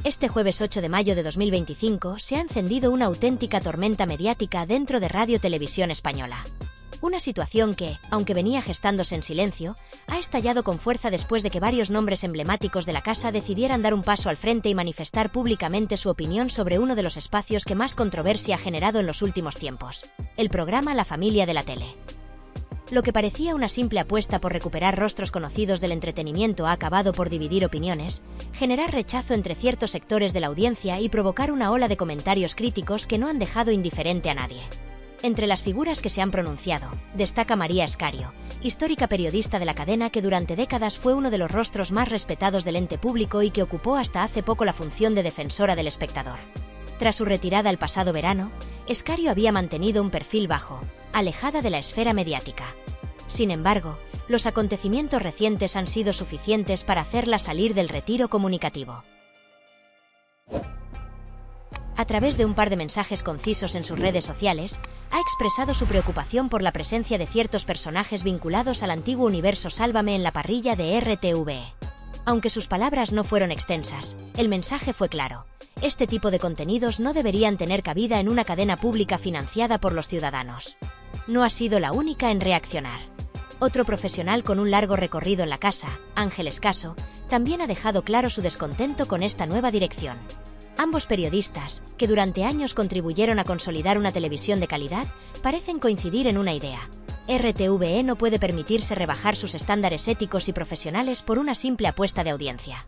Este jueves 8 de mayo de 2025 se ha encendido una auténtica tormenta mediática dentro de Radio Televisión Española. Una situación que, aunque venía gestándose en silencio, ha estallado con fuerza después de que varios nombres emblemáticos de la casa decidieran dar un paso al frente y manifestar públicamente su opinión sobre uno de los espacios que más controversia ha generado en los últimos tiempos: el programa La Familia de la Tele. Lo que parecía una simple apuesta por recuperar rostros conocidos del entretenimiento ha acabado por dividir opiniones, generar rechazo entre ciertos sectores de la audiencia y provocar una ola de comentarios críticos que no han dejado indiferente a nadie. Entre las figuras que se han pronunciado, destaca María Escario, histórica periodista de la cadena que durante décadas fue uno de los rostros más respetados del ente público y que ocupó hasta hace poco la función de defensora del espectador. Tras su retirada el pasado verano, Escario había mantenido un perfil bajo, alejada de la esfera mediática. Sin embargo, los acontecimientos recientes han sido suficientes para hacerla salir del retiro comunicativo. A través de un par de mensajes concisos en sus redes sociales, ha expresado su preocupación por la presencia de ciertos personajes vinculados al antiguo universo Sálvame en la parrilla de RTVE. Aunque sus palabras no fueron extensas, el mensaje fue claro: este tipo de contenidos no deberían tener cabida en una cadena pública financiada por los ciudadanos. No ha sido la única en reaccionar. Otro profesional con un largo recorrido en la casa, Ángel Escaso, también ha dejado claro su descontento con esta nueva dirección. Ambos periodistas, que durante años contribuyeron a consolidar una televisión de calidad, parecen coincidir en una idea: RTVE no puede permitirse rebajar sus estándares éticos y profesionales por una simple apuesta de audiencia.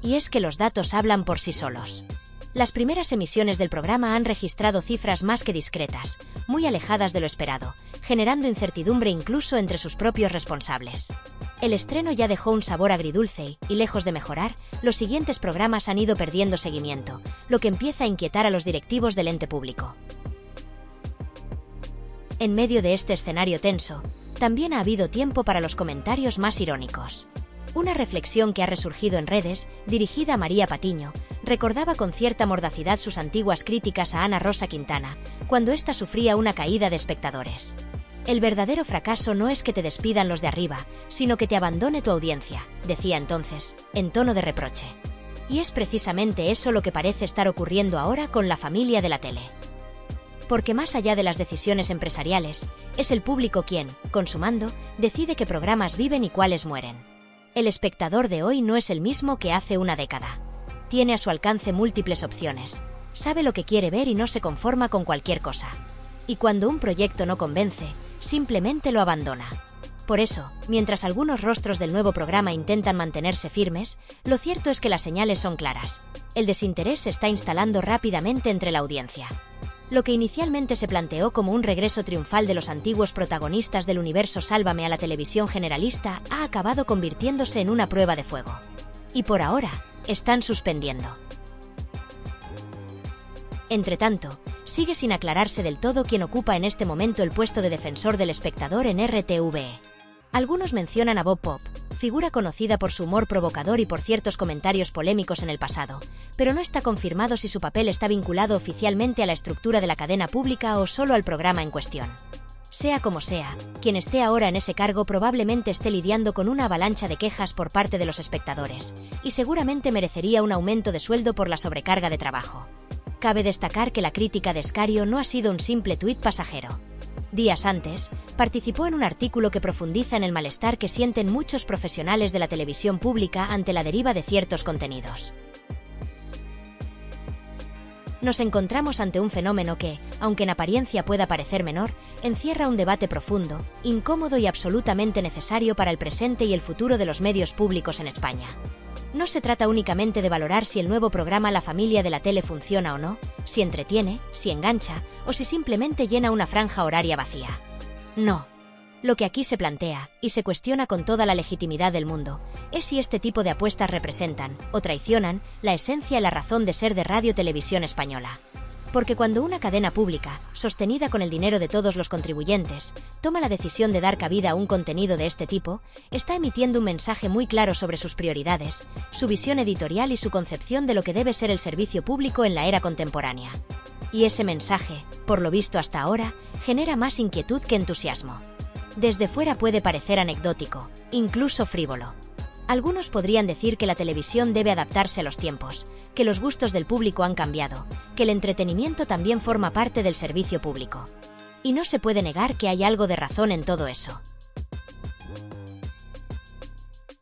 Y es que los datos hablan por sí solos. Las primeras emisiones del programa han registrado cifras más que discretas, muy alejadas de lo esperado, generando incertidumbre incluso entre sus propios responsables. El estreno ya dejó un sabor agridulce y, lejos de mejorar, los siguientes programas han ido perdiendo seguimiento, lo que empieza a inquietar a los directivos del ente público. En medio de este escenario tenso, también ha habido tiempo para los comentarios más irónicos. Una reflexión que ha resurgido en redes, dirigida a María Patiño, recordaba con cierta mordacidad sus antiguas críticas a Ana Rosa Quintana, cuando ésta sufría una caída de espectadores. El verdadero fracaso no es que te despidan los de arriba, sino que te abandone tu audiencia, decía entonces, en tono de reproche. Y es precisamente eso lo que parece estar ocurriendo ahora con La Familia de la Tele. Porque más allá de las decisiones empresariales, es el público quien, con su mando, decide qué programas viven y cuáles mueren. El espectador de hoy no es el mismo que hace una década. Tiene a su alcance múltiples opciones, sabe lo que quiere ver y no se conforma con cualquier cosa. Y cuando un proyecto no convence, simplemente lo abandona. Por eso, mientras algunos rostros del nuevo programa intentan mantenerse firmes, lo cierto es que las señales son claras. El desinterés se está instalando rápidamente entre la audiencia. Lo que inicialmente se planteó como un regreso triunfal de los antiguos protagonistas del universo Sálvame a la televisión generalista ha acabado convirtiéndose en una prueba de fuego. Y por ahora, están suspendiendo. Entretanto, sigue sin aclararse del todo quién ocupa en este momento el puesto de defensor del espectador en RTVE. Algunos mencionan a Bob Pop, figura conocida por su humor provocador y por ciertos comentarios polémicos en el pasado, pero no está confirmado si su papel está vinculado oficialmente a la estructura de la cadena pública o solo al programa en cuestión. Sea como sea, quien esté ahora en ese cargo probablemente esté lidiando con una avalancha de quejas por parte de los espectadores, y seguramente merecería un aumento de sueldo por la sobrecarga de trabajo. Cabe destacar que la crítica de Escario no ha sido un simple tuit pasajero. Días antes, participó en un artículo que profundiza en el malestar que sienten muchos profesionales de la televisión pública ante la deriva de ciertos contenidos. Nos encontramos ante un fenómeno que, aunque en apariencia pueda parecer menor, encierra un debate profundo, incómodo y absolutamente necesario para el presente y el futuro de los medios públicos en España. No se trata únicamente de valorar si el nuevo programa La Familia de la Tele funciona o no, si entretiene, si engancha, o si simplemente llena una franja horaria vacía. No. Lo que aquí se plantea, y se cuestiona con toda la legitimidad del mundo, es si este tipo de apuestas representan, o traicionan, la esencia y la razón de ser de Radio Televisión Española. Porque cuando una cadena pública, sostenida con el dinero de todos los contribuyentes, toma la decisión de dar cabida a un contenido de este tipo, está emitiendo un mensaje muy claro sobre sus prioridades, su visión editorial y su concepción de lo que debe ser el servicio público en la era contemporánea. Y ese mensaje, por lo visto hasta ahora, genera más inquietud que entusiasmo. Desde fuera puede parecer anecdótico, incluso frívolo. Algunos podrían decir que la televisión debe adaptarse a los tiempos, que los gustos del público han cambiado, que el entretenimiento también forma parte del servicio público. Y no se puede negar que hay algo de razón en todo eso.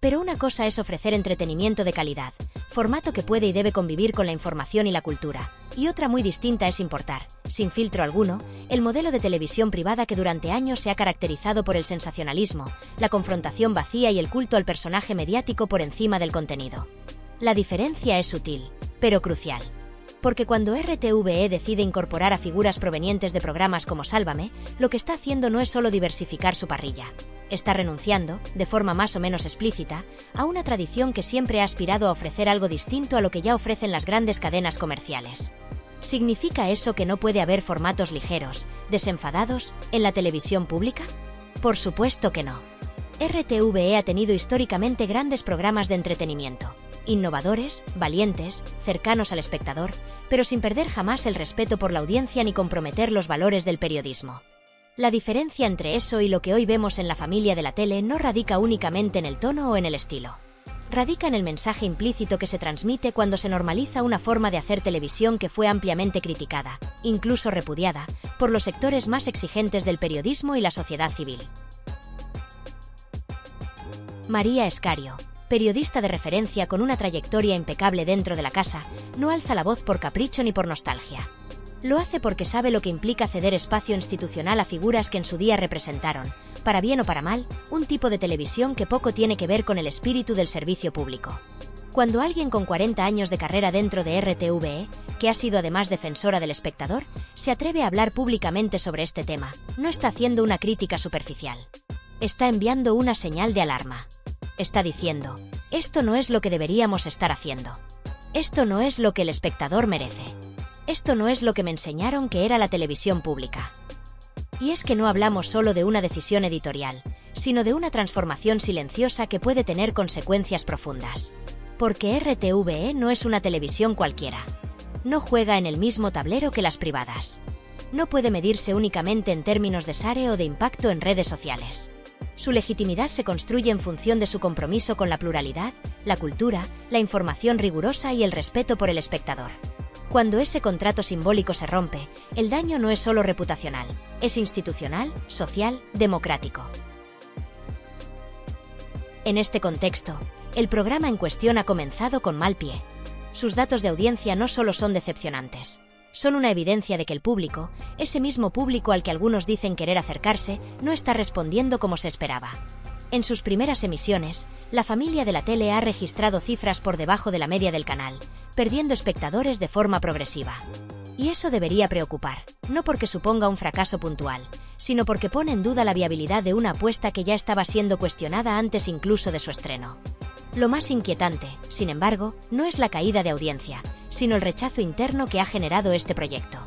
Pero una cosa es ofrecer entretenimiento de calidad, formato que puede y debe convivir con la información y la cultura, y otra muy distinta es importar, sin filtro alguno, el modelo de televisión privada que durante años se ha caracterizado por el sensacionalismo, la confrontación vacía y el culto al personaje mediático por encima del contenido. La diferencia es sutil, pero crucial. Porque cuando RTVE decide incorporar a figuras provenientes de programas como Sálvame, lo que está haciendo no es solo diversificar su parrilla. Está renunciando, de forma más o menos explícita, a una tradición que siempre ha aspirado a ofrecer algo distinto a lo que ya ofrecen las grandes cadenas comerciales. ¿Significa eso que no puede haber formatos ligeros, desenfadados, en la televisión pública? Por supuesto que no. RTVE ha tenido históricamente grandes programas de entretenimiento, innovadores, valientes, cercanos al espectador, pero sin perder jamás el respeto por la audiencia ni comprometer los valores del periodismo. La diferencia entre eso y lo que hoy vemos en la familia de la tele no radica únicamente en el tono o en el estilo. Radica en el mensaje implícito que se transmite cuando se normaliza una forma de hacer televisión que fue ampliamente criticada, incluso repudiada, por los sectores más exigentes del periodismo y la sociedad civil. María Escario, periodista de referencia con una trayectoria impecable dentro de la casa, no alza la voz por capricho ni por nostalgia. Lo hace porque sabe lo que implica ceder espacio institucional a figuras que en su día representaron, para bien o para mal, un tipo de televisión que poco tiene que ver con el espíritu del servicio público. Cuando alguien con 40 años de carrera dentro de RTVE, que ha sido además defensora del espectador, se atreve a hablar públicamente sobre este tema, no está haciendo una crítica superficial. Está enviando una señal de alarma. Está diciendo, esto no es lo que deberíamos estar haciendo. Esto no es lo que el espectador merece. Esto no es lo que me enseñaron que era la televisión pública. Y es que no hablamos solo de una decisión editorial, sino de una transformación silenciosa que puede tener consecuencias profundas. Porque RTVE no es una televisión cualquiera. No juega en el mismo tablero que las privadas. No puede medirse únicamente en términos de share o de impacto en redes sociales. Su legitimidad se construye en función de su compromiso con la pluralidad, la cultura, la información rigurosa y el respeto por el espectador. Cuando ese contrato simbólico se rompe, el daño no es solo reputacional, es institucional, social, democrático. En este contexto, el programa en cuestión ha comenzado con mal pie. Sus datos de audiencia no solo son decepcionantes, son una evidencia de que el público, ese mismo público al que algunos dicen querer acercarse, no está respondiendo como se esperaba. En sus primeras emisiones, la familia de la tele ha registrado cifras por debajo de la media del canal, perdiendo espectadores de forma progresiva. Y eso debería preocupar, no porque suponga un fracaso puntual, sino porque pone en duda la viabilidad de una apuesta que ya estaba siendo cuestionada antes incluso de su estreno. Lo más inquietante, sin embargo, no es la caída de audiencia, sino el rechazo interno que ha generado este proyecto.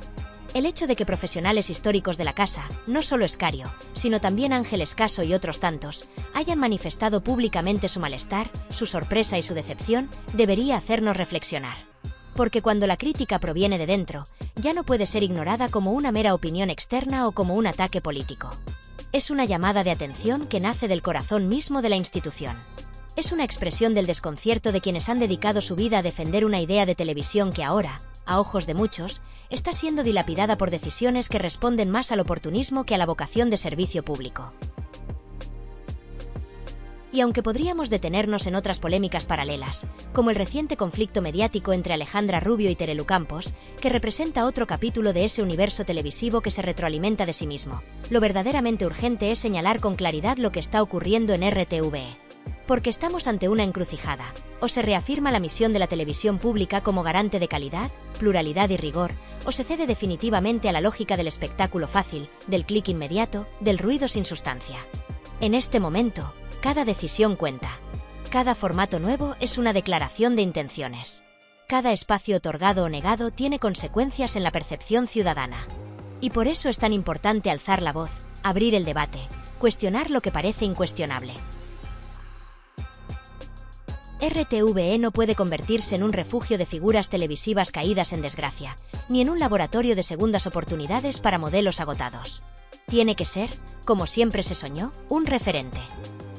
El hecho de que profesionales históricos de la casa, no solo Escario, sino también Ángel Escaso y otros tantos, hayan manifestado públicamente su malestar, su sorpresa y su decepción, debería hacernos reflexionar. Porque cuando la crítica proviene de dentro, ya no puede ser ignorada como una mera opinión externa o como un ataque político. Es una llamada de atención que nace del corazón mismo de la institución. Es una expresión del desconcierto de quienes han dedicado su vida a defender una idea de televisión que ahora, a ojos de muchos, está siendo dilapidada por decisiones que responden más al oportunismo que a la vocación de servicio público. Y aunque podríamos detenernos en otras polémicas paralelas, como el reciente conflicto mediático entre Alejandra Rubio y Terelu Campos, que representa otro capítulo de ese universo televisivo que se retroalimenta de sí mismo, lo verdaderamente urgente es señalar con claridad lo que está ocurriendo en RTVE. Porque estamos ante una encrucijada. O se reafirma la misión de la televisión pública como garante de calidad, pluralidad y rigor, o se cede definitivamente a la lógica del espectáculo fácil, del clic inmediato, del ruido sin sustancia. En este momento, cada decisión cuenta. Cada formato nuevo es una declaración de intenciones. Cada espacio otorgado o negado tiene consecuencias en la percepción ciudadana. Y por eso es tan importante alzar la voz, abrir el debate, cuestionar lo que parece incuestionable. RTVE no puede convertirse en un refugio de figuras televisivas caídas en desgracia, ni en un laboratorio de segundas oportunidades para modelos agotados. Tiene que ser, como siempre se soñó, un referente.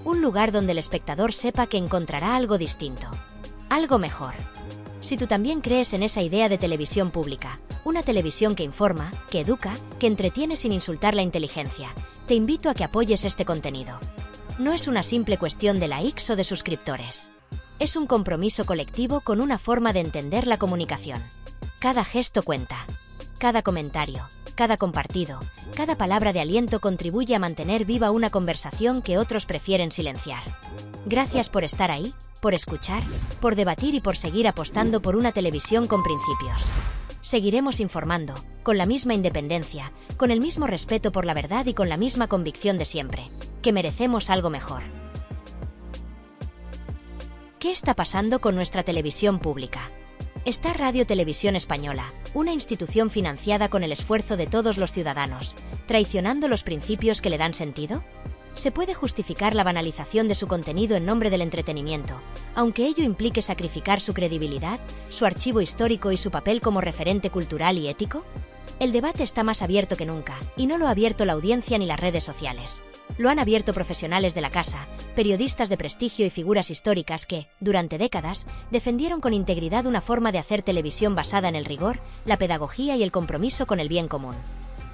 Un lugar donde el espectador sepa que encontrará algo distinto. Algo mejor. Si tú también crees en esa idea de televisión pública, una televisión que informa, que educa, que entretiene sin insultar la inteligencia, te invito a que apoyes este contenido. No es una simple cuestión de likes o de suscriptores. Es un compromiso colectivo con una forma de entender la comunicación. Cada gesto cuenta. Cada comentario, cada compartido, cada palabra de aliento contribuye a mantener viva una conversación que otros prefieren silenciar. Gracias por estar ahí, por escuchar, por debatir y por seguir apostando por una televisión con principios. Seguiremos informando, con la misma independencia, con el mismo respeto por la verdad y con la misma convicción de siempre, que merecemos algo mejor. ¿Qué está pasando con nuestra televisión pública? ¿Está Radio Televisión Española, una institución financiada con el esfuerzo de todos los ciudadanos, traicionando los principios que le dan sentido? Se puede justificar la banalización de su contenido en nombre del entretenimiento, aunque ello implique sacrificar su credibilidad, su archivo histórico y su papel como referente cultural y ético. El debate está más abierto que nunca, y no lo ha abierto la audiencia ni las redes sociales. Lo han abierto profesionales de la casa, periodistas de prestigio y figuras históricas que, durante décadas, defendieron con integridad una forma de hacer televisión basada en el rigor, la pedagogía y el compromiso con el bien común.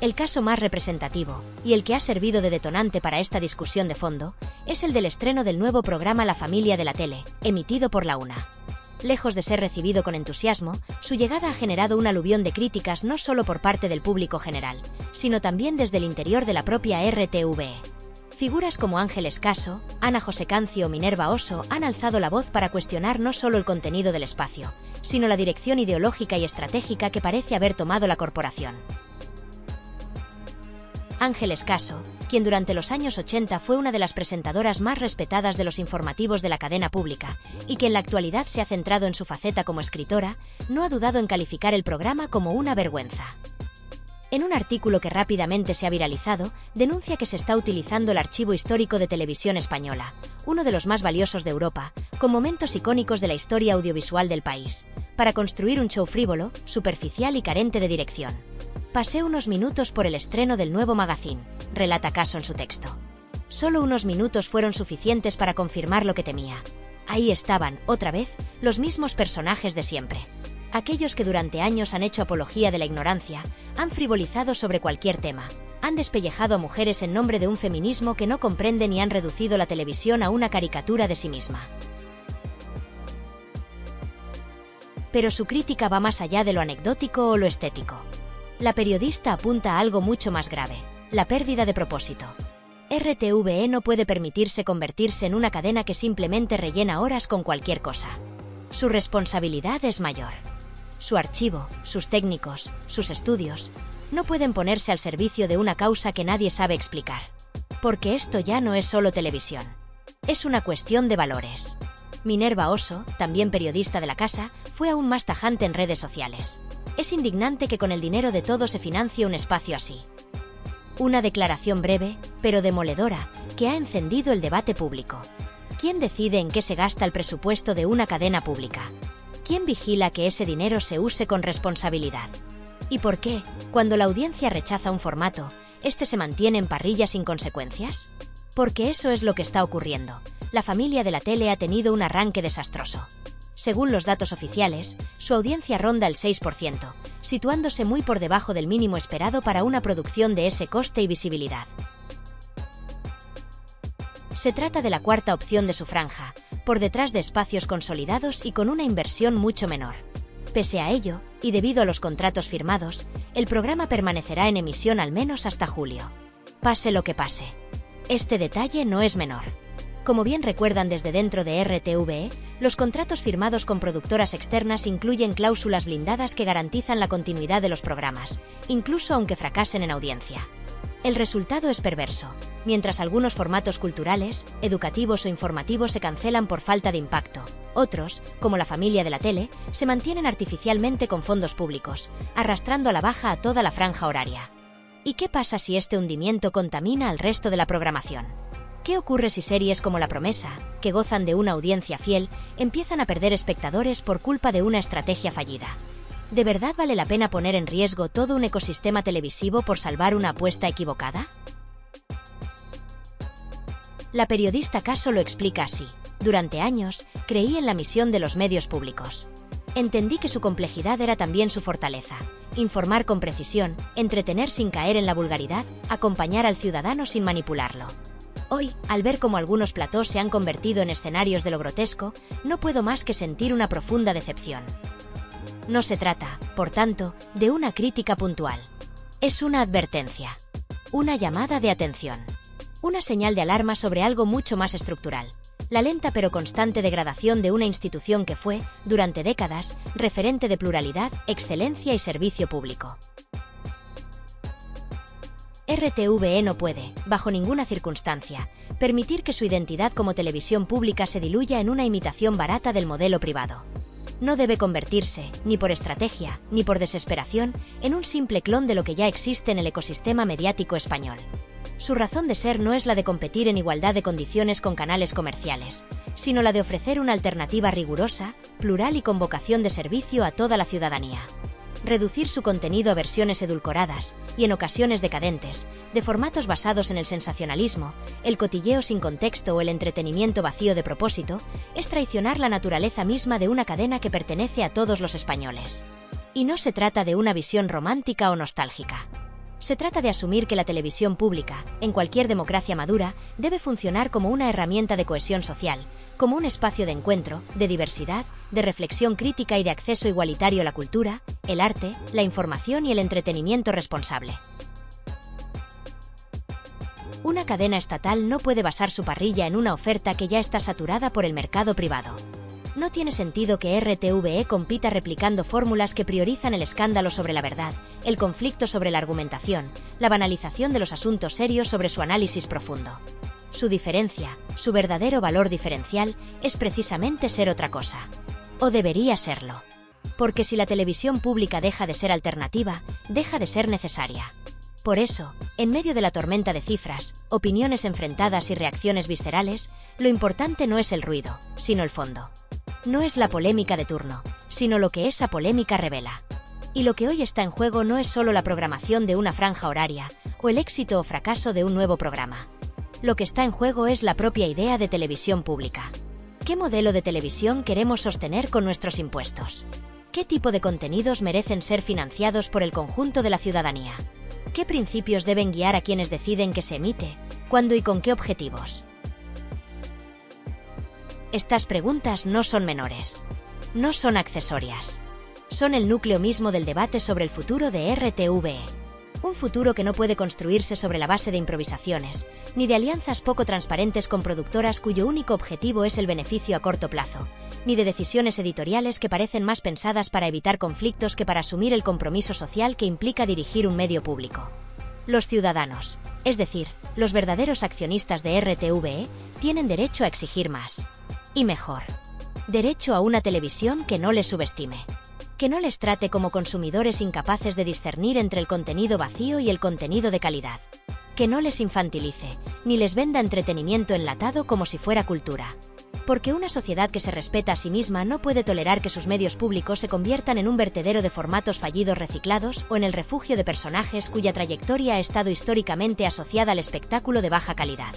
El caso más representativo, y el que ha servido de detonante para esta discusión de fondo, es el del estreno del nuevo programa La Familia de la Tele, emitido por la UNA. Lejos de ser recibido con entusiasmo, su llegada ha generado un aluvión de críticas no solo por parte del público general, sino también desde el interior de la propia RTVE. Figuras como Ángel Escaso, Ana José Cancio o Minerva Oso han alzado la voz para cuestionar no solo el contenido del espacio, sino la dirección ideológica y estratégica que parece haber tomado la corporación. Ángel Escaso, quien durante los años 80 fue una de las presentadoras más respetadas de los informativos de la cadena pública, y que en la actualidad se ha centrado en su faceta como escritora, no ha dudado en calificar el programa como una vergüenza. En un artículo que rápidamente se ha viralizado, denuncia que se está utilizando el archivo histórico de Televisión Española, uno de los más valiosos de Europa, con momentos icónicos de la historia audiovisual del país, para construir un show frívolo, superficial y carente de dirección. Pasé unos minutos por el estreno del nuevo magazine, relata Caso en su texto. Solo unos minutos fueron suficientes para confirmar lo que temía. Ahí estaban, otra vez, los mismos personajes de siempre. Aquellos que durante años han hecho apología de la ignorancia, han frivolizado sobre cualquier tema, han despellejado a mujeres en nombre de un feminismo que no comprenden y han reducido la televisión a una caricatura de sí misma. Pero su crítica va más allá de lo anecdótico o lo estético. La periodista apunta a algo mucho más grave: la pérdida de propósito. RTVE no puede permitirse convertirse en una cadena que simplemente rellena horas con cualquier cosa. Su responsabilidad es mayor. Su archivo, sus técnicos, sus estudios, no pueden ponerse al servicio de una causa que nadie sabe explicar. Porque esto ya no es solo televisión. Es una cuestión de valores. Minerva Oso, también periodista de la casa, fue aún más tajante en redes sociales. Es indignante que con el dinero de todos se financie un espacio así. Una declaración breve, pero demoledora, que ha encendido el debate público. ¿Quién decide en qué se gasta el presupuesto de una cadena pública? ¿Quién vigila que ese dinero se use con responsabilidad? ¿Y por qué, cuando la audiencia rechaza un formato, este se mantiene en parrilla sin consecuencias? Porque eso es lo que está ocurriendo. La Familia de la Tele ha tenido un arranque desastroso. Según los datos oficiales, su audiencia ronda el 6%, situándose muy por debajo del mínimo esperado para una producción de ese coste y visibilidad. Se trata de la cuarta opción de su franja, por detrás de espacios consolidados y con una inversión mucho menor. Pese a ello, y debido a los contratos firmados, el programa permanecerá en emisión al menos hasta julio. Pase lo que pase. Este detalle no es menor. Como bien recuerdan desde dentro de RTVE, los contratos firmados con productoras externas incluyen cláusulas blindadas que garantizan la continuidad de los programas, incluso aunque fracasen en audiencia. El resultado es perverso. Mientras algunos formatos culturales, educativos o informativos se cancelan por falta de impacto, otros, como La Familia de la Tele, se mantienen artificialmente con fondos públicos, arrastrando a la baja a toda la franja horaria. ¿Y qué pasa si este hundimiento contamina al resto de la programación? ¿Qué ocurre si series como La Promesa, que gozan de una audiencia fiel, empiezan a perder espectadores por culpa de una estrategia fallida? ¿De verdad vale la pena poner en riesgo todo un ecosistema televisivo por salvar una apuesta equivocada? La periodista Caso lo explica así: durante años, creí en la misión de los medios públicos. Entendí que su complejidad era también su fortaleza: informar con precisión, entretener sin caer en la vulgaridad, acompañar al ciudadano sin manipularlo. Hoy, al ver cómo algunos platós se han convertido en escenarios de lo grotesco, no puedo más que sentir una profunda decepción. No se trata, por tanto, de una crítica puntual. Es una advertencia. Una llamada de atención. Una señal de alarma sobre algo mucho más estructural: la lenta pero constante degradación de una institución que fue, durante décadas, referente de pluralidad, excelencia y servicio público. RTVE no puede, bajo ninguna circunstancia, permitir que su identidad como televisión pública se diluya en una imitación barata del modelo privado. No debe convertirse, ni por estrategia, ni por desesperación, en un simple clon de lo que ya existe en el ecosistema mediático español. Su razón de ser no es la de competir en igualdad de condiciones con canales comerciales, sino la de ofrecer una alternativa rigurosa, plural y con vocación de servicio a toda la ciudadanía. Reducir su contenido a versiones edulcoradas, y en ocasiones decadentes, de formatos basados en el sensacionalismo, el cotilleo sin contexto o el entretenimiento vacío de propósito, es traicionar la naturaleza misma de una cadena que pertenece a todos los españoles. Y no se trata de una visión romántica o nostálgica. Se trata de asumir que la televisión pública, en cualquier democracia madura, debe funcionar como una herramienta de cohesión social, como un espacio de encuentro, de diversidad, de reflexión crítica y de acceso igualitario a la cultura, el arte, la información y el entretenimiento responsable. Una cadena estatal no puede basar su parrilla en una oferta que ya está saturada por el mercado privado. No tiene sentido que RTVE compita replicando fórmulas que priorizan el escándalo sobre la verdad, el conflicto sobre la argumentación, la banalización de los asuntos serios sobre su análisis profundo. Su diferencia, su verdadero valor diferencial, es precisamente ser otra cosa. O debería serlo. Porque si la televisión pública deja de ser alternativa, deja de ser necesaria. Por eso, en medio de la tormenta de cifras, opiniones enfrentadas y reacciones viscerales, lo importante no es el ruido, sino el fondo. No es la polémica de turno, sino lo que esa polémica revela. Y lo que hoy está en juego no es solo la programación de una franja horaria, o el éxito o fracaso de un nuevo programa. Lo que está en juego es la propia idea de televisión pública. ¿Qué modelo de televisión queremos sostener con nuestros impuestos? ¿Qué tipo de contenidos merecen ser financiados por el conjunto de la ciudadanía? ¿Qué principios deben guiar a quienes deciden que se emite, cuándo y con qué objetivos? Estas preguntas no son menores. No son accesorias. Son el núcleo mismo del debate sobre el futuro de RTVE. Un futuro que no puede construirse sobre la base de improvisaciones, ni de alianzas poco transparentes con productoras cuyo único objetivo es el beneficio a corto plazo, ni de decisiones editoriales que parecen más pensadas para evitar conflictos que para asumir el compromiso social que implica dirigir un medio público. Los ciudadanos, es decir, los verdaderos accionistas de RTVE, tienen derecho a exigir más. Y mejor. Derecho a una televisión que no les subestime. Que no les trate como consumidores incapaces de discernir entre el contenido vacío y el contenido de calidad. Que no les infantilice, ni les venda entretenimiento enlatado como si fuera cultura. Porque una sociedad que se respeta a sí misma no puede tolerar que sus medios públicos se conviertan en un vertedero de formatos fallidos reciclados o en el refugio de personajes cuya trayectoria ha estado históricamente asociada al espectáculo de baja calidad.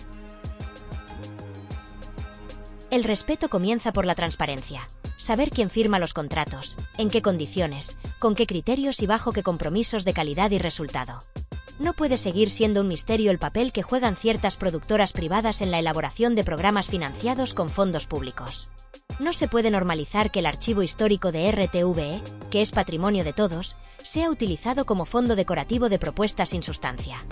El respeto comienza por la transparencia. Saber quién firma los contratos, en qué condiciones, con qué criterios y bajo qué compromisos de calidad y resultado. No puede seguir siendo un misterio el papel que juegan ciertas productoras privadas en la elaboración de programas financiados con fondos públicos. No se puede normalizar que el archivo histórico de RTVE, que es patrimonio de todos, sea utilizado como fondo decorativo de propuestas sin sustancia.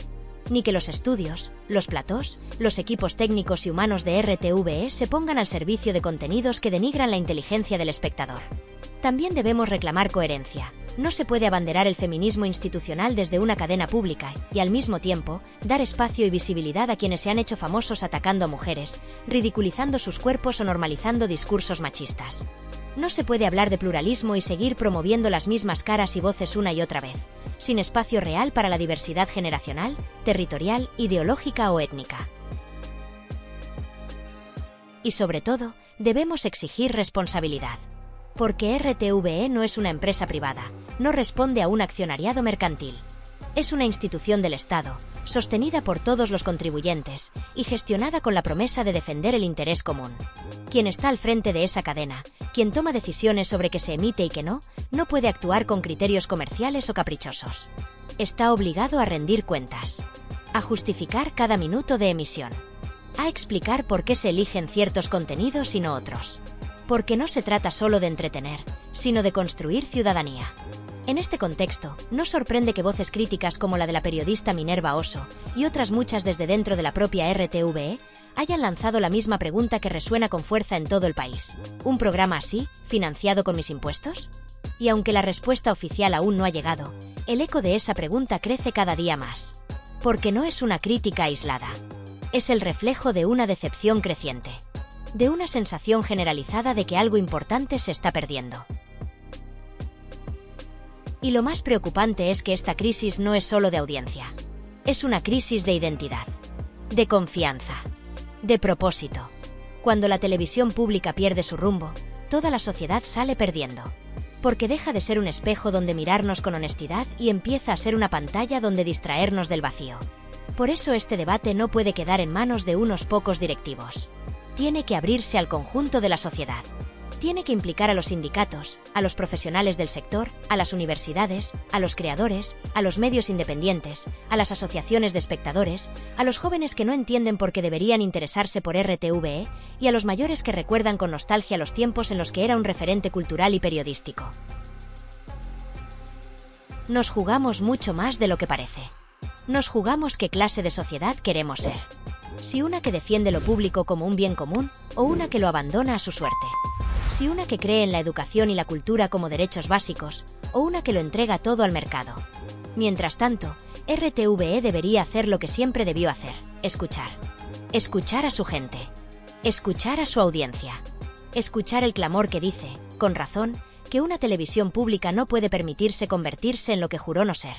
Ni que los estudios, los platós, los equipos técnicos y humanos de RTVE se pongan al servicio de contenidos que denigran la inteligencia del espectador. También debemos reclamar coherencia. No se puede abanderar el feminismo institucional desde una cadena pública y, al mismo tiempo, dar espacio y visibilidad a quienes se han hecho famosos atacando a mujeres, ridiculizando sus cuerpos o normalizando discursos machistas. No se puede hablar de pluralismo y seguir promoviendo las mismas caras y voces una y otra vez, sin espacio real para la diversidad generacional, territorial, ideológica o étnica. Y sobre todo, debemos exigir responsabilidad. Porque RTVE no es una empresa privada, no responde a un accionariado mercantil. Es una institución del Estado, sostenida por todos los contribuyentes y gestionada con la promesa de defender el interés común. Quien está al frente de esa cadena, quien toma decisiones sobre qué se emite y qué no, no puede actuar con criterios comerciales o caprichosos. Está obligado a rendir cuentas, a justificar cada minuto de emisión, a explicar por qué se eligen ciertos contenidos y no otros. Porque no se trata solo de entretener, sino de construir ciudadanía. En este contexto, no sorprende que voces críticas como la de la periodista Minerva Oso y otras muchas desde dentro de la propia RTVE hayan lanzado la misma pregunta que resuena con fuerza en todo el país. ¿Un programa así, financiado con mis impuestos? Y aunque la respuesta oficial aún no ha llegado, el eco de esa pregunta crece cada día más. Porque no es una crítica aislada. Es el reflejo de una decepción creciente. De una sensación generalizada de que algo importante se está perdiendo. Y lo más preocupante es que esta crisis no es solo de audiencia. Es una crisis de identidad, de confianza, de propósito. Cuando la televisión pública pierde su rumbo, toda la sociedad sale perdiendo. Porque deja de ser un espejo donde mirarnos con honestidad y empieza a ser una pantalla donde distraernos del vacío. Por eso este debate no puede quedar en manos de unos pocos directivos. Tiene que abrirse al conjunto de la sociedad. Tiene que implicar a los sindicatos, a los profesionales del sector, a las universidades, a los creadores, a los medios independientes, a las asociaciones de espectadores, a los jóvenes que no entienden por qué deberían interesarse por RTVE y a los mayores que recuerdan con nostalgia los tiempos en los que era un referente cultural y periodístico. Nos jugamos mucho más de lo que parece. Nos jugamos qué clase de sociedad queremos ser. Si una que defiende lo público como un bien común o una que lo abandona a su suerte. Si una que cree en la educación y la cultura como derechos básicos, o una que lo entrega todo al mercado. Mientras tanto, RTVE debería hacer lo que siempre debió hacer, escuchar. Escuchar a su gente. Escuchar a su audiencia. Escuchar el clamor que dice, con razón, que una televisión pública no puede permitirse convertirse en lo que juró no ser.